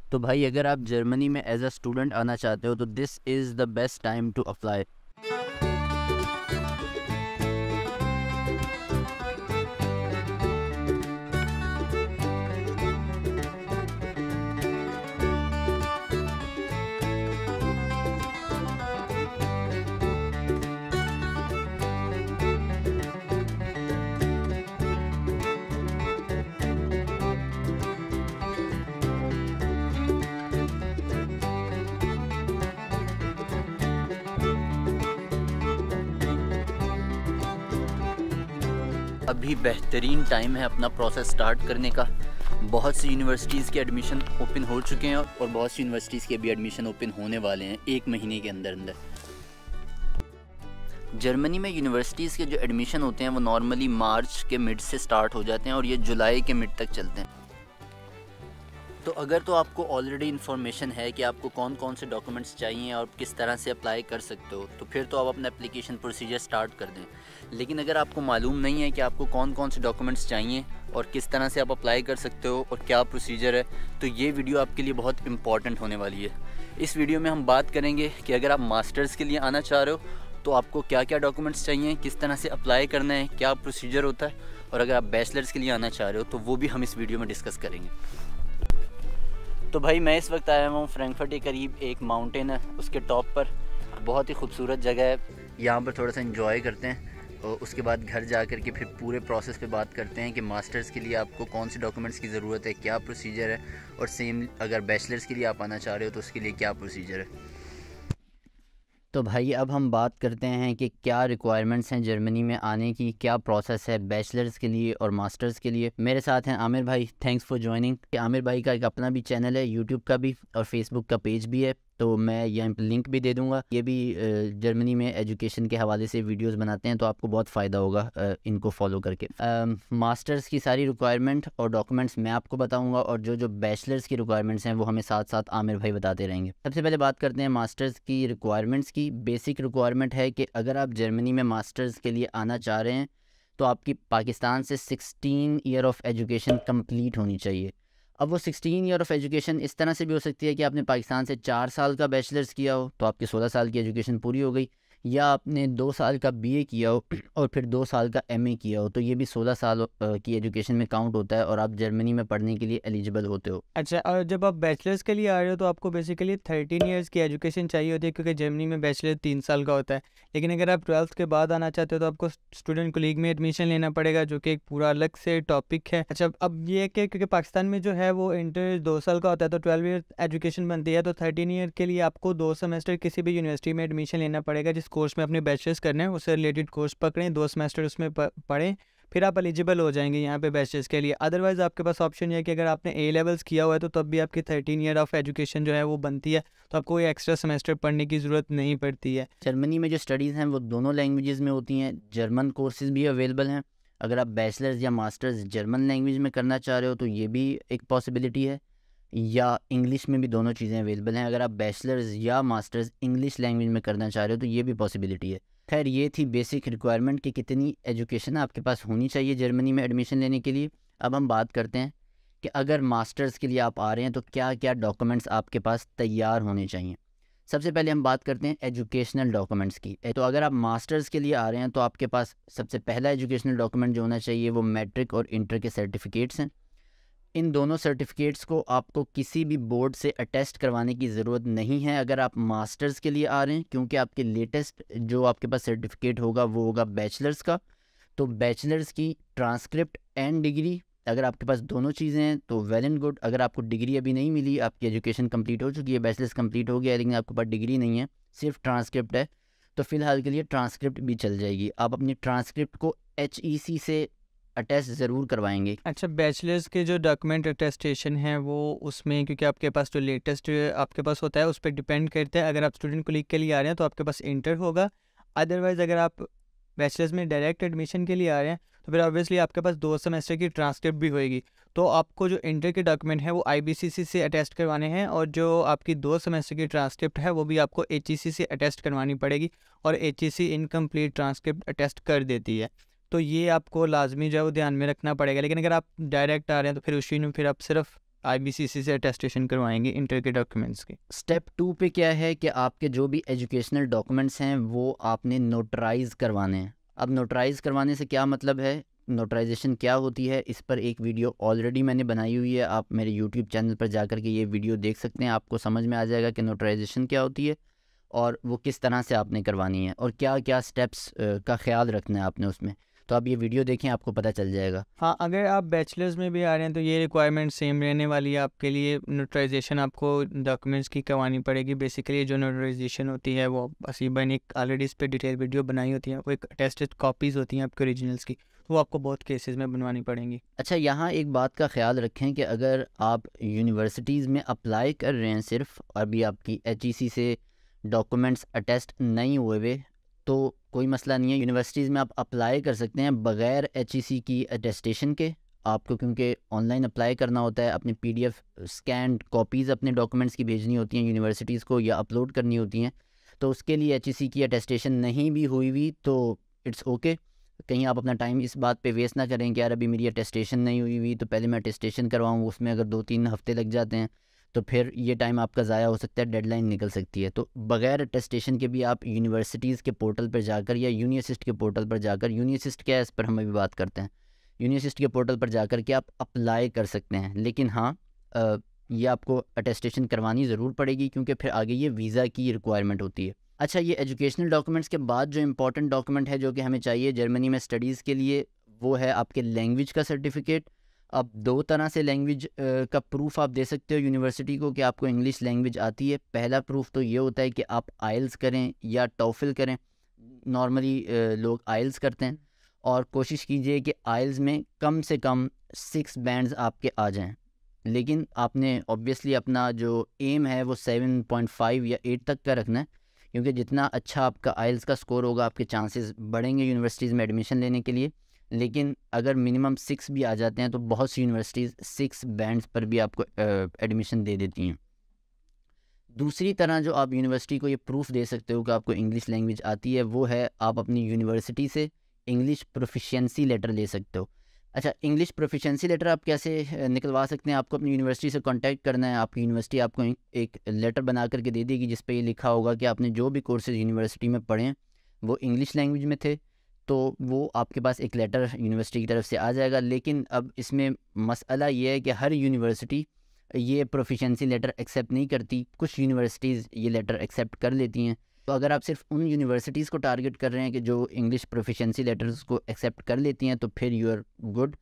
तो भाई अगर आप जर्मनी में एज अ स्टूडेंट आना चाहते हो तो this is the best time to apply. अभी बेहतरीन टाइम है अपना प्रोसेस स्टार्ट करने का। बहुत सी यूनिवर्सिटीज़ के एडमिशन ओपन हो चुके हैं और बहुत सी यूनिवर्सिटीज़ के अभी एडमिशन ओपन होने वाले हैं 1 महीने के अंदर अंदर। जर्मनी में यूनिवर्सिटीज़ के जो एडमिशन होते हैं वो नॉर्मली मार्च के मिड से स्टार्ट हो जाते हैं और ये जुलाई के मिड तक चलते हैं। तो अगर तो आपको ऑलरेडी इन्फॉर्मेशन है कि आपको कौन कौन से डॉक्यूमेंट्स चाहिए और किस तरह से अप्लाई कर सकते हो, तो फिर तो आप अपना एप्लीकेशन प्रोसीजर स्टार्ट कर दें। लेकिन अगर आपको मालूम नहीं है कि आपको कौन कौन से डॉक्यूमेंट्स चाहिए और किस तरह से आप अप्लाई कर सकते हो और क्या प्रोसीजर है, तो ये वीडियो आपके लिए बहुत इंपॉर्टेंट होने वाली है। इस वीडियो में हम बात करेंगे कि अगर आप मास्टर्स के लिए आना चाह रहे हो तो आपको क्या क्या डॉक्यूमेंट्स चाहिए, किस तरह से अप्लाई करना है, क्या प्रोसीजर होता है, और अगर आप बैचलर्स के लिए आना चाह रहे हो तो वो भी हम इस वीडियो में डिस्कस करेंगे। तो भाई मैं इस वक्त आया हूँ फ्रैंकफर्ट के करीब एक माउंटेन है, उसके टॉप पर। बहुत ही खूबसूरत जगह है, यहाँ पर थोड़ा सा एंजॉय करते हैं और उसके बाद घर जा कर के फिर पूरे प्रोसेस पे बात करते हैं कि मास्टर्स के लिए आपको कौन से डॉक्यूमेंट्स की ज़रूरत है, क्या प्रोसीजर है, और सेम अगर बैचलर्स के लिए आप आना चाह रहे हो तो उसके लिए क्या प्रोसीजर है। तो भाई अब हम बात करते हैं कि क्या रिक्वायरमेंट्स हैं जर्मनी में आने की, क्या प्रोसेस है बैचलर्स के लिए और मास्टर्स के लिए। मेरे साथ हैं आमिर भाई, थैंक्स फॉर ज्वाइनिंग। आमिर भाई का एक अपना भी चैनल है यूट्यूब का भी और फेसबुक का पेज भी है, तो मैं यहाँ पर लिंक भी दे दूँगा। ये भी जर्मनी में एजुकेशन के हवाले से वीडियोस बनाते हैं, तो आपको बहुत फ़ायदा होगा इनको फॉलो करके। मास्टर्स की सारी रिक्वायरमेंट और डॉक्यूमेंट्स मैं आपको बताऊंगा और जो जो बैचलर्स की रिक्वायरमेंट्स हैं वो हमें साथ साथ आमिर भाई बताते रहेंगे। सबसे पहले बात करते हैं मास्टर्स की रिक्वायरमेंट्स की। बेसिक रिक्वायरमेंट है कि अगर आप जर्मनी में मास्टर्स के लिए आना चाह रहे हैं तो आपकी पाकिस्तान से 16 ईयर ऑफ एजुकेशन कम्प्लीट होनी चाहिए। अब वो 16 ईयर ऑफ एजुकेशन इस तरह से भी हो सकती है कि आपने पाकिस्तान से 4 साल का बैचलर्स किया हो तो आपकी 16 साल की एजुकेशन पूरी हो गई, या आपने 2 साल का बीए किया हो और फिर 2 साल का एमए किया हो, तो ये भी 16 साल की एजुकेशन में काउंट होता है और आप जर्मनी में पढ़ने के लिए एलिजिबल होते हो। अच्छा, और जब आप बैचलर्स के लिए आ रहे हो तो आपको बेसिकली 13 ईयर्स की एजुकेशन चाहिए होती है, क्योंकि जर्मनी में बैचलर 3 साल का होता है। लेकिन अगर आप 12th के बाद आना चाहते हो तो आपको स्टूडेंट कोलीग में एडमिशन लेना पड़ेगा, जो कि एक पूरा अलग से टॉपिक है। अच्छा, अब ये है कि क्योंकि पाकिस्तान में जो है वो इंटर 2 साल का होता है, तो 12 ईयर एजुकेशन बनती है, तो 13 ईयर के लिए आपको 2 सेमेस्टर किसी भी यूनिवर्सिटी में एडमिशन लेना पड़ेगा। जिस कोर्स में अपने बैचलर्स करना है उससे रिलेटेड कोर्स पकड़ें, 2 सेमेस्टर उसमें पढ़ें, फिर आप एलिजिबल हो जाएंगे यहाँ पे बैचलर्स के लिए। अदरवाइज़ आपके पास ऑप्शन ये है कि अगर आपने ए लेवल्स किया हुआ है तो तब भी आपकी 13 ईयर ऑफ एजुकेशन जो है वो बनती है, तो आपको कोई एक्स्ट्रा सेमेस्टर पढ़ने की ज़रूरत नहीं पड़ती है। जर्मनी में जो स्टडीज़ हैं वो दोनों लैंग्वेजेस में होती हैं, जर्मन कोर्सेज भी अवेलेबल हैं। अगर आप बैचलर्स या मास्टर्स जर्मन लैंग्वेज में करना चाह रहे हो तो ये भी एक पॉसिबिलिटी है, या इंग्लिश में भी दोनों चीज़ें अवेलेबल हैं। अगर आप बैचलर्स या मास्टर्स इंग्लिश लैंग्वेज में करना चाह रहे हो तो ये भी पॉसिबिलिटी है। खैर ये थी बेसिक रिक्वायरमेंट कि कितनी एजुकेशन आपके पास होनी चाहिए जर्मनी में एडमिशन लेने के लिए। अब हम बात करते हैं कि अगर मास्टर्स के लिए आप आ रहे हैं तो क्या क्या डॉक्यूमेंट्स आपके पास तैयार होने चाहिए। सबसे पहले हम बात करते हैं एजुकेशनल डॉक्यूमेंट्स की। तो अगर आप मास्टर्स के लिए आ रहे हैं तो आपके पास सबसे पहला एजुकेशनल डॉक्यूमेंट जो होना चाहिए वो मैट्रिक और इंटर के सर्टिफिकेट्स हैं। इन दोनों सर्टिफिकेट्स को आपको किसी भी बोर्ड से अटेस्ट करवाने की ज़रूरत नहीं है अगर आप मास्टर्स के लिए आ रहे हैं, क्योंकि आपके लेटेस्ट जो आपके पास सर्टिफिकेट होगा वो होगा बैचलर्स का। तो बैचलर्स की ट्रांसक्रिप्ट एंड डिग्री, अगर आपके पास दोनों चीज़ें हैं तो वेल एंड गुड। अगर आपको डिग्री अभी नहीं मिली, आपकी एजुकेशन कंप्लीट हो चुकी है, बैचलर्स कंप्लीट हो गया है, लेकिन आपके पास डिग्री नहीं है, सिर्फ ट्रांसक्रिप्ट है, तो फ़िलहाल के लिए ट्रांसक्रिप्ट भी चल जाएगी। आप अपनी ट्रांसक्रिप्ट को HEC से अटेस्ट ज़रूर करवाएंगे। अच्छा, बैचलर्स के जो डॉक्यूमेंट अटेस्टेशन है वो उसमें, क्योंकि आपके पास जो लेटेस्ट आपके पास होता है उस पर डिपेंड करता है। अगर आप स्टूडेंट कोलीग के लिए आ रहे हैं तो आपके पास इंटर होगा। अदरवाइज़ अगर आप बैचलर्स में डायरेक्ट एडमिशन के लिए आ रहे हैं तो फिर ऑब्वियसली आपके पास 2 सेमेस्टर की ट्रांसक्रिप्ट भी होएगी। तो आपको जो इंटर के डॉक्यूमेंट है वो IBCC से अटेस्ट करवाने हैं, और जो आपकी 2 सेमेस्टर की ट्रांसक्रिप्ट है वो भी आपको HEC से अटेस्ट करवानी पड़ेगी, और HEC इनकम्प्लीट ट्रांसक्रिप्ट अटेस्ट कर देती है। तो ये आपको लाजमी जो है वो ध्यान में रखना पड़ेगा। लेकिन अगर आप डायरेक्ट आ रहे हैं तो फिर उसी में फिर आप सिर्फ IBCC से अटेस्टेशन करवाएंगे इंटर के डॉक्यूमेंट्स की। स्टेप 2 पे क्या है कि आपके जो भी एजुकेशनल डॉक्यूमेंट्स हैं वो आपने नोटराइज करवाने हैं। अब नोटराइज करवाने से क्या मतलब है, नोटराइजेशन क्या होती है, इस पर एक वीडियो ऑलरेडी मैंने बनाई हुई है। आप मेरे यूट्यूब चैनल पर जाकर के ये वीडियो देख सकते हैं, आपको समझ में आ जाएगा कि नोटराइजेशन क्या होती है और वो किस तरह से आपने करवानी है और क्या क्या स्टेप्स का ख्याल रखना है आपने उसमें। तो आप ये वीडियो देखें, आपको पता चल जाएगा। हाँ, अगर आप बैचलर्स में भी आ रहे हैं तो ये रिक्वायरमेंट सेम रहने वाली है आपके लिए। नोटराइजेशन आपको डॉक्यूमेंट्स की करवानी पड़ेगी। बेसिकली जो नोटराइजेशन होती है वो असीबन एक ऑलरेडी इस पर डिटेल वीडियो बनाई होती है, वो एक अटेस्टेड कॉपीज़ होती हैं आपके ओरिजिनल्स की, वो आपको बहुत केसेस में बनवानी पड़ेंगी। अच्छा, यहाँ एक बात का ख्याल रखें कि अगर आप यूनिवर्सिटीज़ में अप्लाई कर रहे हैं सिर्फ, अभी आपकी HEC से डॉक्यूमेंट्स अटेस्ट नहीं हुए हुए, तो कोई मसला नहीं है। यूनिवर्सिटीज़ में आप अप्लाई कर सकते हैं बग़ैर HEC की अटेस्टेशन के। आपको क्योंकि ऑनलाइन अप्लाई करना होता है, अपनी PDF स्कैंड कॉपीज़ अपने डॉक्यूमेंट्स की भेजनी होती हैं यूनिवर्सिटीज़ को या अपलोड करनी होती हैं, तो उसके लिए HEC की अटेस्टेशन नहीं भी हुई हुई तो इट्स ओके। कहीं आप अपना टाइम इस बात पे वेस्ट ना करें कि यार अभी मेरी अटेस्टेशन नहीं हुई हुई तो पहले मैं अटेस्टेशन करवाऊँ, उसमें अगर 2-3 हफ्ते लग जाते हैं तो फिर ये टाइम आपका ज़ाया हो सकता है, डेडलाइन निकल सकती है। तो बग़ैर अटेस्टेशन के भी आप यूनिवर्सिटीज़ के पोर्टल पर जाकर या यूनिअसिस्ट के पोर्टल पर जाकर, यूनिअसिस्ट क्या है इस पर हम अभी बात करते हैं, यूनिअसिस्ट के पोर्टल पर जाकर के आप अप्लाई कर सकते हैं। लेकिन हाँ, ये आपको अटेस्टेशन करवानी ज़रूर पड़ेगी क्योंकि फिर आगे ये वीज़ा की रिक्वायरमेंट होती है। अच्छा, ये एजुकेशनल डॉक्यूमेंट्स के बाद जो इंपॉर्टेंट डॉक्यूमेंट है जो कि हमें चाहिए जर्मनी में स्टडीज़ के लिए, वो है आपके लैंग्वेज का सर्टिफिकेट। अब 2 तरह से लैंग्वेज का प्रूफ आप दे सकते हो यूनिवर्सिटी को कि आपको इंग्लिश लैंग्वेज आती है। पहला प्रूफ तो ये होता है कि आप आइल्स करें या टॉफिल करें। नॉर्मली लोग आइल्स करते हैं और कोशिश कीजिए कि आइल्स में कम से कम 6 बैंड्स आपके आ जाएं। लेकिन आपने ऑब्वियसली अपना जो एम है वो 7.5 या 8 तक का रखना है, क्योंकि जितना अच्छा आपका आइल्स का स्कोर होगा आपके चांसेस बढ़ेंगे यूनिवर्सिटीज़ में एडमिशन लेने के लिए। लेकिन अगर मिनिमम 6 भी आ जाते हैं तो बहुत सी यूनिवर्सिटीज़ 6 बैंड्स पर भी आपको एडमिशन दे देती हैं। दूसरी तरह जो आप यूनिवर्सिटी को ये प्रूफ दे सकते हो कि आपको इंग्लिश लैंग्वेज आती है, वो है आप अपनी यूनिवर्सिटी से इंग्लिश प्रोफिशिएंसी लेटर ले सकते हो। अच्छा, इंग्लिश प्रोफिशिएंसी लेटर आप कैसे निकलवा सकते हैं? आपको अपनी यूनिवर्सिटी से कांटेक्ट करना है। आपकी यूनिवर्सिटी आपको एक लेटर बना करके दे देगी जिस पे ये लिखा होगा कि आपने जो भी कोर्सेज यूनिवर्सिटी में पढ़े हैं वो इंग्लिश लैंग्वेज में थे, तो वो आपके पास एक लेटर यूनिवर्सिटी की तरफ से आ जाएगा। लेकिन अब इसमें मसला ये है कि हर यूनिवर्सिटी ये प्रोफिशिएंसी लेटर एक्सेप्ट नहीं करती। कुछ यूनिवर्सिटीज़ ये लेटर एक्सेप्ट कर लेती हैं। तो अगर आप सिर्फ उन यूनिवर्सिटीज़ को टारगेट कर रहे हैं कि जो इंग्लिश प्रोफिशिएंसी लेटर्स को एक्सेप्ट कर लेती हैं तो फिर यू आर गुड।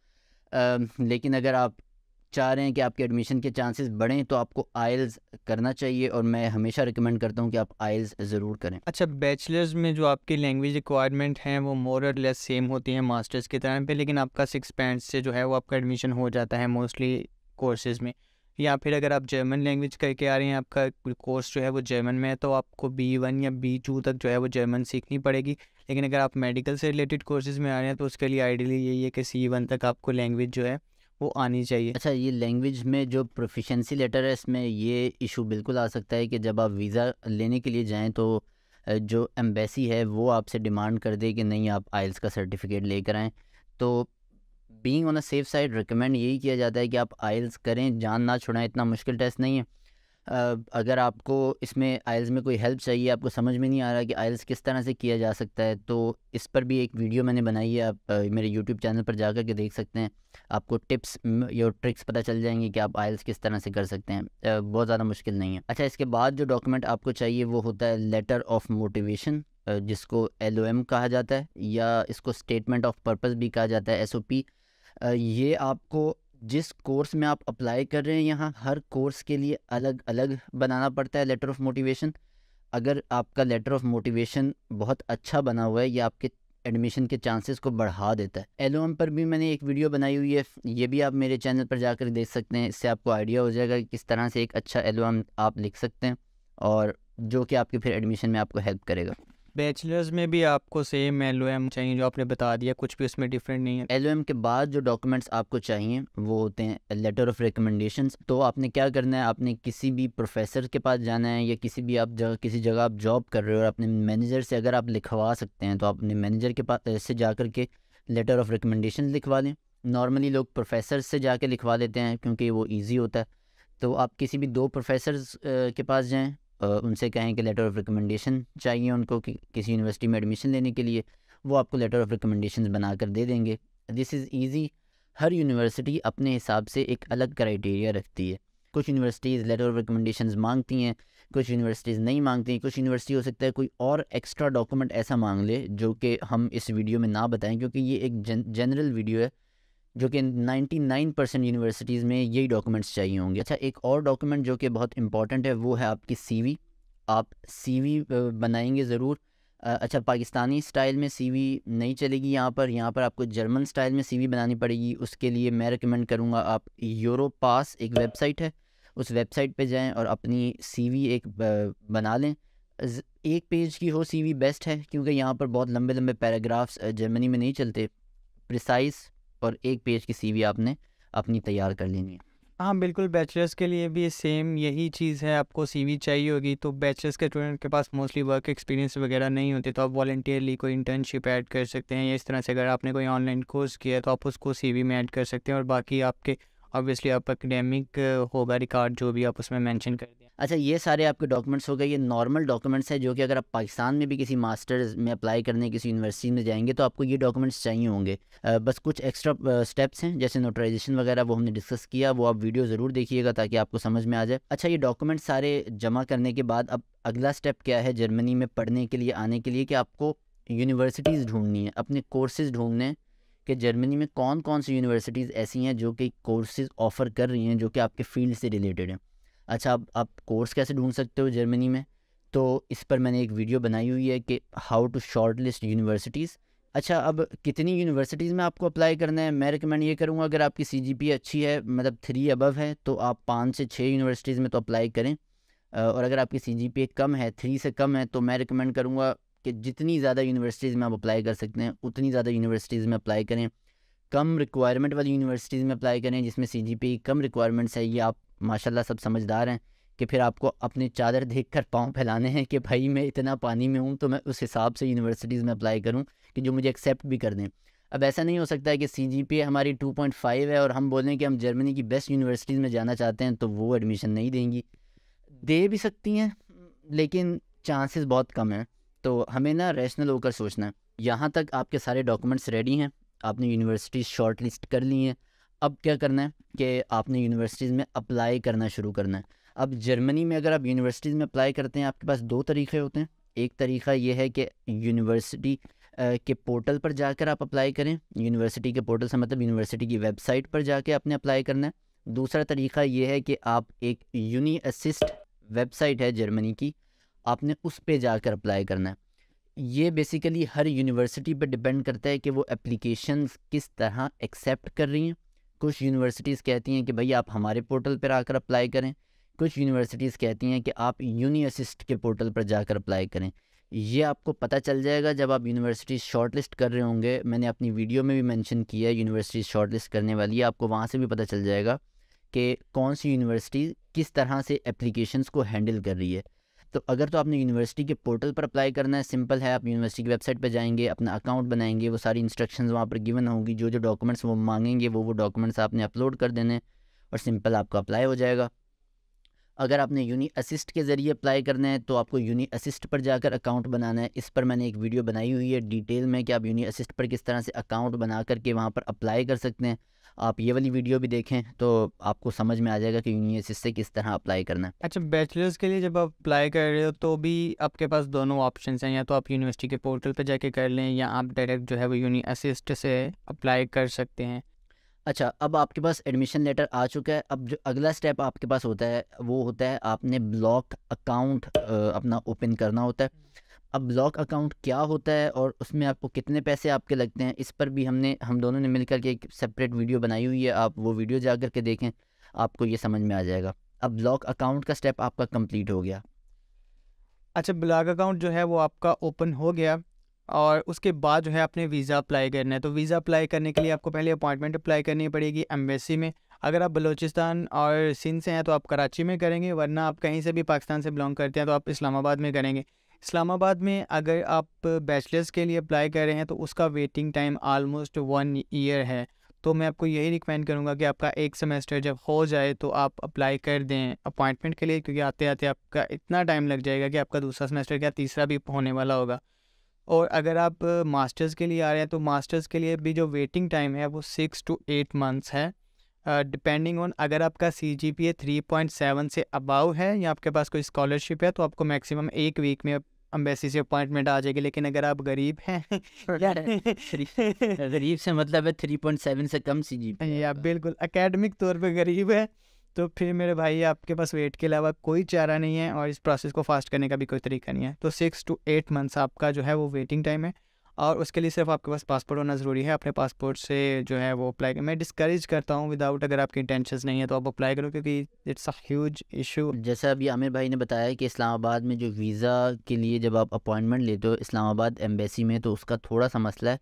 लेकिन अगर आप चाह रहे हैं कि आपके एडमिशन के चांसेस बढ़ें तो आपको आइल्स करना चाहिए और मैं हमेशा रिकमेंड करता हूं कि आप आइल्स ज़रूर करें। अच्छा, बैचलर्स में जो आपकी लैंग्वेज रिक्वायरमेंट हैं वो मोर और लेस सेम होती हैं मास्टर्स के टाइम पे, लेकिन आपका 6 बैंड्स से जो है वो आपका एडमिशन हो जाता है मोस्टली कोर्सेज़ में। या फिर अगर आप जर्मन लैंग्वेज करके आ रहे हैं, आपका कोर्स जो है वो जर्मन में है, तो आपको B1 या B2 तक जो है वो जर्मन सीखनी पड़ेगी। लेकिन अगर आप मेडिकल से रिलेटेड कोर्सेज़ में आ रहे हैं तो उसके लिए आइडियली यही है कि C1 तक आपको लैंग्वेज जो है वो आनी चाहिए। अच्छा, ये लैंग्वेज में जो प्रोफिशिएंसी लेटर है इसमें ये इशू बिल्कुल आ सकता है कि जब आप वीज़ा लेने के लिए जाएं तो जो एम्बेसी है वो आपसे डिमांड कर दे कि नहीं आप आइल्स का सर्टिफिकेट लेकर आएँ। तो being on a safe side recommend यही किया जाता है कि आप आइल्स करें, जान ना छुड़ाएं। इतना मुश्किल टेस्ट नहीं है। अगर आपको इसमें आइल्स में कोई हेल्प चाहिए, आपको समझ में नहीं आ रहा कि आइल्स किस तरह से किया जा सकता है, तो इस पर भी एक वीडियो मैंने बनाई है। आप मेरे यूट्यूब चैनल पर जाकर के देख सकते हैं। आपको टिप्स या ट्रिक्स पता चल जाएंगी कि आप आइल्स किस तरह से कर सकते हैं। बहुत ज़्यादा मुश्किल नहीं है। अच्छा, इसके बाद जो डॉक्यूमेंट आपको चाहिए वो होता है लेटर ऑफ मोटिवेशन, जिसको LOM कहा जाता है या इसको स्टेटमेंट ऑफ पर्पस भी कहा जाता है, SOP। ये आपको जिस कोर्स में आप अप्लाई कर रहे हैं यहाँ हर कोर्स के लिए अलग अलग बनाना पड़ता है लेटर ऑफ मोटिवेशन। अगर आपका लेटर ऑफ मोटिवेशन बहुत अच्छा बना हुआ है, ये आपके एडमिशन के चांसेस को बढ़ा देता है। LOM पर भी मैंने एक वीडियो बनाई हुई है, ये भी आप मेरे चैनल पर जाकर देख सकते हैं। इससे आपको आइडिया हो जाएगा कि किस तरह से एक अच्छा LOM आप लिख सकते हैं और जो कि आपके फिर एडमिशन में आपको हेल्प करेगा। बैचलर्स में भी आपको सेम LOM चाहिए जो आपने बता दिया, कुछ भी उसमें डिफरेंट नहीं है। LOM के बाद जो डॉक्यूमेंट्स आपको चाहिए वो होते हैं लेटर ऑफ रिकमेंडेशंस। तो आपने क्या करना है, आपने किसी भी प्रोफेसर के पास जाना है या किसी जगह आप जॉब कर रहे हो और अपने मैनेजर से अगर आप लिखवा सकते हैं तो आप अपने मैनेजर के पास से जा कर के लेटर ऑफ रिकमेंडेशन लिखवा लें। नॉर्मली लोग प्रोफेसर से जाके लिखवा देते हैं क्योंकि वो इजी होता है। तो आप किसी भी 2 प्रोफेसर्स के पास जाएँ, उनसे कहें कि लेटर ऑफ़ रिकमेंडेशन चाहिए उनको कि किसी यूनिवर्सिटी में एडमिशन लेने के लिए, वो आपको लेटर ऑफ़ रिकमेंडेशंस बनाकर दे देंगे। This is easy. Her university अपने हिसाब से एक अलग क्राइटेरिया रखती है। कुछ यूनिवर्सिटीज़ लेटर ऑफ़ रिकमेंडेशंस मांगती हैं, कुछ यूनिवर्सिटीज़ नहीं मांगती। कुछ यूनिवर्सिटी हो सकता है कोई और एक्स्ट्रा डॉक्यूमेंट ऐसा मांग ले जो कि हम इस वीडियो में ना बताएं, क्योंकि ये एक जनरल वीडियो है जो कि 99% यूनिवर्सिटीज़ में यही डॉक्यूमेंट्स चाहिए होंगे। अच्छा, एक और डॉक्यूमेंट जो कि बहुत इंपॉर्टेंट है वो है आपकी सीवी। आप सीवी बनाएंगे ज़रूर। अच्छा, पाकिस्तानी स्टाइल में सीवी नहीं चलेगी यहाँ पर आपको जर्मन स्टाइल में सीवी बनानी पड़ेगी। उसके लिए मैं रिकमेंड करूँगा आप यूरोपास एक वेबसाइट है, उस वेबसाइट पे जाएं और अपनी सीवी एक बना लें। 1 पेज की हो सीवी बेस्ट है, क्योंकि यहाँ पर बहुत लंबे लंबे पैराग्राफ्स जर्मनी में नहीं चलते। प्रिसाइज और 1 पेज की सीवी आपने अपनी तैयार कर लेनी है। हाँ बिल्कुल, बैचलर्स के लिए भी सेम यही चीज़ है, आपको सीवी चाहिए होगी। तो बैचलर्स के स्टूडेंट के पास मोस्टली वर्क एक्सपीरियंस वगैरह नहीं होते, तो आप वॉलंटियरली कोई इंटर्नशिप ऐड कर सकते हैं, या इस तरह से अगर आपने कोई ऑनलाइन कोर्स किया है तो आप उसको सीवी में ऐड कर सकते हैं। और बाकी आपके ऑब्वियसली आप एकेडमिक होगा रिकॉर्ड जो भी आप उसमें मेंशन कर दें। अच्छा, ये सारे आपके डॉक्यूमेंट्स हो गए। ये नॉर्मल डॉक्यूमेंट्स है जो कि अगर आप पाकिस्तान में भी किसी मास्टर्स में अप्लाई करने किसी यूनिवर्सिटी में जाएंगे तो आपको ये डॉक्यूमेंट्स चाहिए होंगे। बस कुछ एक्स्ट्रा स्टेप्स हैं जैसे नोटराइजेशन वगैरह, वो हमने डिस्कस किया, वो आप वीडियो ज़रूर देखिएगा ताकि आपको समझ में आ जाए। अच्छा, ये डॉक्यूमेंट्स सारे जमा करने के बाद अब अगला स्टेप क्या है जर्मनी में पढ़ने के लिए आने के लिए, कि आपको यूनिवर्सिटीज़ ढूंढनी है, अपने कोर्सेज़ ढूंढने हैं कि जर्मनी में कौन कौन सी यूनिवर्सिटीज़ ऐसी हैं जो कि कोर्सेज़ ऑफ़र कर रही हैं जो कि आपके फील्ड से रिलेटेड हैं। अच्छा, अब आप कोर्स कैसे ढूंढ सकते हो जर्मनी में, तो इस पर मैंने एक वीडियो बनाई हुई है कि how to short list universities. अच्छा, अब कितनी यूनिवर्सिटीज़ में आपको अप्लाई करना है, मैं रिकमेंड ये करूँगा अगर आपकी CGPA अच्छी है, मतलब 3 अबव है, तो आप 5 से 6 यूनिवर्सिटीज़ में तो अप्लाई करें। और अगर आपकी CGPA कम है, 3 से कम है, तो मैं रिकमेंड करूँगा कि जितनी ज़्यादा यूनिवर्सिटीज़ में आप अप्लाई कर सकते हैं उतनी ज़्यादा यूनिवर्सिटीज़ में अप्लाई करें। कम रिक्वायरमेंट वाली यूनिवर्सिटीज़ में अप्लाई करें जिसमें CGPA कम रिक्वायरमेंट्स है। ये आप माशाल्लाह सब समझदार हैं कि फिर आपको अपनी चादर देखकर पाँव फैलाने हैं कि भाई मैं इतना पानी में हूँ तो मैं उस हिसाब से यूनिवर्सिटीज़ में अप्लाई करूँ कि जो मुझे एक्सेप्ट भी कर दें। अब ऐसा नहीं हो सकता है कि CGPA हमारी 2.5 है और हम बोलें कि हम जर्मनी की बेस्ट यूनिवर्सिटीज़ में जाना चाहते हैं, तो वो एडमिशन नहीं देंगी। दे भी सकती हैं लेकिन चांसेस बहुत कम हैं। तो हमें ना रैशनल होकर सोचना है। यहाँ तक आपके सारे डॉक्यूमेंट्स रेडी हैं, आपने यूनिवर्सिटीज़ शॉर्ट लिस्ट कर ली हैं। अब क्या करना है कि आपने यूनिवर्सिटीज़ में अप्लाई करना शुरू करना है। अब जर्मनी में अगर आप यूनिवर्सिटीज़ में अप्लाई करते हैं, आपके पास 2 तरीक़े होते हैं। एक तरीक़ा ये है कि यूनिवर्सिटी के पोर्टल पर जाकर आप अप्लाई करें। यूनिवर्सिटी के पोर्टल से मतलब यूनिवर्सिटी की वेबसाइट पर जाके आपने अप्लाई करना है। दूसरा तरीक़ा ये है कि आप एक यूनी असिस्ट वेबसाइट है जर्मनी की, आपने उस पे जाकर अप्लाई करना है। ये बेसिकली हर यूनिवर्सिटी पे डिपेंड करता है कि वो एप्लीकेशंस किस तरह एक्सेप्ट कर रही हैं। कुछ यूनिवर्सिटीज़ कहती हैं कि भाई आप हमारे पोर्टल पर आकर अप्लाई करें, कुछ यूनिवर्सिटीज़ कहती हैं कि आप यूनी असिस्ट के पोर्टल पर जाकर अप्लाई करें। ये आपको पता चल जाएगा जब आप यूनिवर्सिटी शॉर्ट लिस्ट कर रहे होंगे। मैंने अपनी वीडियो में भी मेंशन किया है यूनिवर्सिटी शॉर्ट लिस्ट करने वाली है, आपको वहाँ से भी पता चल जाएगा कि कौन सी यूनिवर्सिटी किस तरह से एप्लीकेशंस को हैंडल कर रही है। तो अगर तो आपने यूनिवर्सिटी के पोर्टल पर अप्लाई करना है, सिंपल है, आप यूनिवर्सिटी की वेबसाइट पर जाएंगे, अपना अकाउंट बनाएंगे, वो सारी इंस्ट्रक्शंस वहाँ पर गिवन होंगी, जो जो डॉक्यूमेंट्स वो मांगेंगे वो डॉक्यूमेंट्स आपने अपलोड कर देने और सिंपल आपका अप्लाई हो जाएगा। अगर आपने यूनी असिस्ट के ज़रिए अप्लाई करना है तो आपको यूनी असिस्ट पर जाकर अकाउंट बनाना है। इस पर मैंने एक वीडियो बनाई हुई है डिटेल में कि आप यूनी असिस्ट पर किस तरह से अकाउंट बना करके वहाँ पर अप्लाई कर सकते हैं। आप ये वाली वीडियो भी देखें तो आपको समझ में आ जाएगा कि यूनी असिस्ट से किस तरह अप्लाई करना है। अच्छा, बैचलर्स के लिए जब आप अप्लाई कर रहे हो तो भी आपके पास दोनों ऑप्शंस हैं, या तो आप यूनिवर्सिटी के पोर्टल पे जाके कर लें या आप डायरेक्ट जो है वो यूनी असिस्ट से अप्लाई कर सकते हैं। अच्छा, अब आपके पास एडमिशन लेटर आ चुका है। अब जो अगला स्टेप आपके पास होता है वो होता है आपने ब्लॉक अकाउंट अपना ओपन करना होता है। अब ब्लॉक अकाउंट क्या होता है और उसमें आपको कितने पैसे आपके लगते हैं, इस पर भी हम दोनों ने मिलकर के एक सेपरेट वीडियो बनाई हुई है। आप वो वीडियो जा कर के देखें, आपको ये समझ में आ जाएगा। अब ब्लॉक अकाउंट का स्टेप आपका कंप्लीट हो गया। अच्छा, ब्लॉक अकाउंट जो है वो आपका ओपन हो गया और उसके बाद जो है आपने वीज़ा अप्लाई करना है। तो वीज़ा अप्लाई करने के लिए आपको पहले अपॉइंटमेंट अप्लाई करनी पड़ेगी एम्बेसी में। अगर आप बलूचिस्तान और सिंध से हैं तो आप कराची में करेंगे, वरना आप कहीं से भी पाकिस्तान से बिलोंग करते हैं तो आप इस्लामाबाद में करेंगे। इस्लामाबाद में अगर आप बैचलर्स के लिए अप्लाई कर रहे हैं तो उसका वेटिंग टाइम आलमोस्ट 1 ईयर है। तो मैं आपको यही रिकमेंड करूँगा कि आपका एक सेमेस्टर जब हो जाए तो आप अप्लाई कर दें अपॉइंटमेंट के लिए, क्योंकि आते आते आपका इतना टाइम लग जाएगा कि आपका दूसरा सेमेस्टर क्या तीसरा भी होने वाला होगा। और अगर आप मास्टर्स के लिए आ रहे हैं तो मास्टर्स के लिए भी जो वेटिंग टाइम है वो 6 to 8 मंथ्स है, डिपेंडिंग ऑन अगर आपका CGPA 3.7 से अबव है या आपके पास कोई स्कॉलरशिप है तो आपको मैक्सिमम 1 वीक में एम्बेसी से अपॉइंटमेंट आ जाएगी। लेकिन अगर आप गरीब हैं गरीब से मतलब है 3.7 से कम CGPA या बिल्कुल एकेडमिक तौर पे गरीब है, तो फिर मेरे भाई आपके पास वेट के अलावा कोई चारा नहीं है और इस प्रोसेस को फास्ट करने का भी कोई तरीका नहीं है। तो 6 to 8 मंथ्स आपका जो है वो वेटिंग टाइम है, और उसके लिए सिर्फ आपके पास पासपोर्ट होना ज़रूरी है। अपने पासपोर्ट से जो है वो अप्लाई मैं डिस्करेज करता हूँ विदाउट, अगर आपकी इंटेंशंस नहीं है तो आप अप्लाई करो, क्योंकि इट्स अ ह्यूज इशू। जैसा अभी आमिर भाई ने बताया कि इस्लामाबाद में जो वीज़ा के लिए जब आप अपॉइंटमेंट लेते हो इस्लामाबाद एम्बेसी में, तो उसका थोड़ा सा मसला है,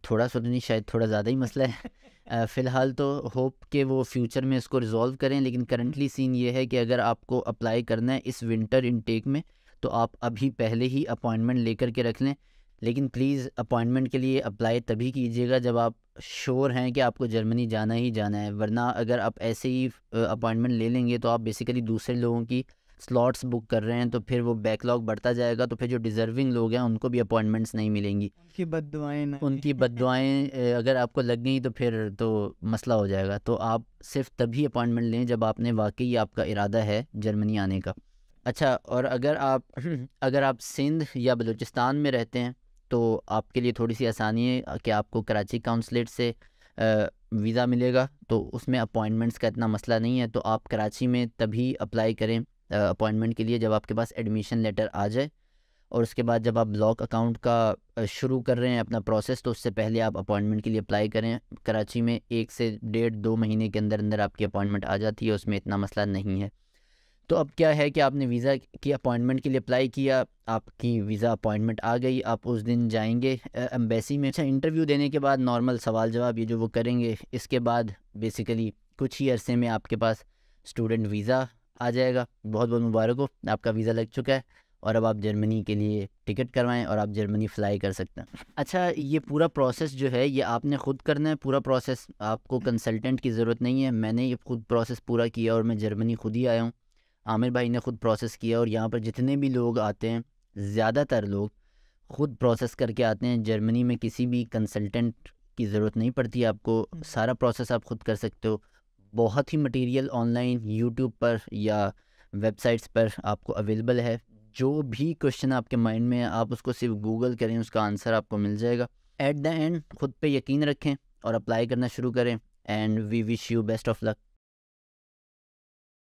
थोड़ा सा तो नहीं शायद थोड़ा ज़्यादा ही मसला है। फ़िलहाल तो होप कि वो फ्यूचर में इसको रिज़ॉल्व करें, लेकिन करंटली सीन ये है कि अगर आपको अप्लाई करना है इस विंटर इनटेक में तो आप अभी पहले ही अपॉइंटमेंट लेकर के रख लें। लेकिन प्लीज़ अपॉइंटमेंट के लिए अप्लाई तभी कीजिएगा जब आप श्योर हैं कि आपको जर्मनी जाना ही जाना है, वरना अगर आप ऐसे ही अपॉइंटमेंट ले लेंगे तो आप बेसिकली दूसरे लोगों की स्लॉट्स बुक कर रहे हैं, तो फिर वो बैकलॉग बढ़ता जाएगा, तो फिर जो डिज़र्विंग लोग हैं उनको भी अपॉइंटमेंट्स नहीं मिलेंगी। उनकी बद्दुआएं अगर आपको लग गई तो फिर तो मसला हो जाएगा। तो आप सिर्फ तभी अपॉइंटमेंट लें जब आपने वाकई आपका इरादा है जर्मनी आने का। अच्छा, और अगर आप सिंध या बलूचिस्तान में रहते हैं तो आपके लिए थोड़ी सी आसानी है कि आपको कराची काउंसलेट से वीज़ा मिलेगा, तो उसमें अपॉइंटमेंट्स का इतना मसला नहीं है। तो आप कराची में तभी अप्लाई करें अपॉइंटमेंट के लिए जब आपके पास एडमिशन लेटर आ जाए, और उसके बाद जब आप ब्लॉक अकाउंट का शुरू कर रहे हैं अपना प्रोसेस, तो उससे पहले आप अपॉइंटमेंट के लिए अप्लाई करें। कराची में 1 से 1.5-2 महीने के अंदर अंदर आपकी अपॉइंटमेंट आ जाती है, उसमें इतना मसला नहीं है। तो अब क्या है कि आपने वीज़ा की अपॉइंटमेंट के लिए अप्लाई किया, आपकी वीज़ा अपॉइंटमेंट आ गई, आप उस दिन जाएंगे एम्बेसी में। अच्छा, इंटरव्यू देने के बाद नॉर्मल सवाल जवाब ये जो वो करेंगे, इसके बाद बेसिकली कुछ ही अरसे में आपके पास स्टूडेंट वीज़ा आ जाएगा। बहुत बहुत मुबारक हो, आपका वीज़ा लग चुका है और अब आप जर्मनी के लिए टिकट करवाएं और आप जर्मनी फ़्लाई कर सकते हैं। अच्छा, ये पूरा प्रोसेस जो है ये आपने ख़ुद करना है, पूरा प्रोसेस, आपको कंसल्टेंट की ज़रूरत नहीं है। मैंने ये ख़ुद प्रोसेस पूरा किया और मैं जर्मनी ख़ुद ही आया हूँ। आमिर भाई ने ख़ुद प्रोसेस किया, और यहाँ पर जितने भी लोग आते हैं ज़्यादातर लोग ख़ुद प्रोसेस करके आते हैं। जर्मनी में किसी भी कंसल्टेंट की ज़रूरत नहीं पड़ती, आपको सारा प्रोसेस आप ख़ुद कर सकते हो। बहुत ही मटेरियल ऑनलाइन यूट्यूब पर या वेबसाइट्स पर आपको अवेलेबल है। जो भी क्वेश्चन आपके माइंड में है आप उसको सिर्फ गूगल करें, उसका आंसर आपको मिल जाएगा। एट द एंड खुद पे यकीन रखें और अप्लाई करना शुरू करें, and we wish you best of luck.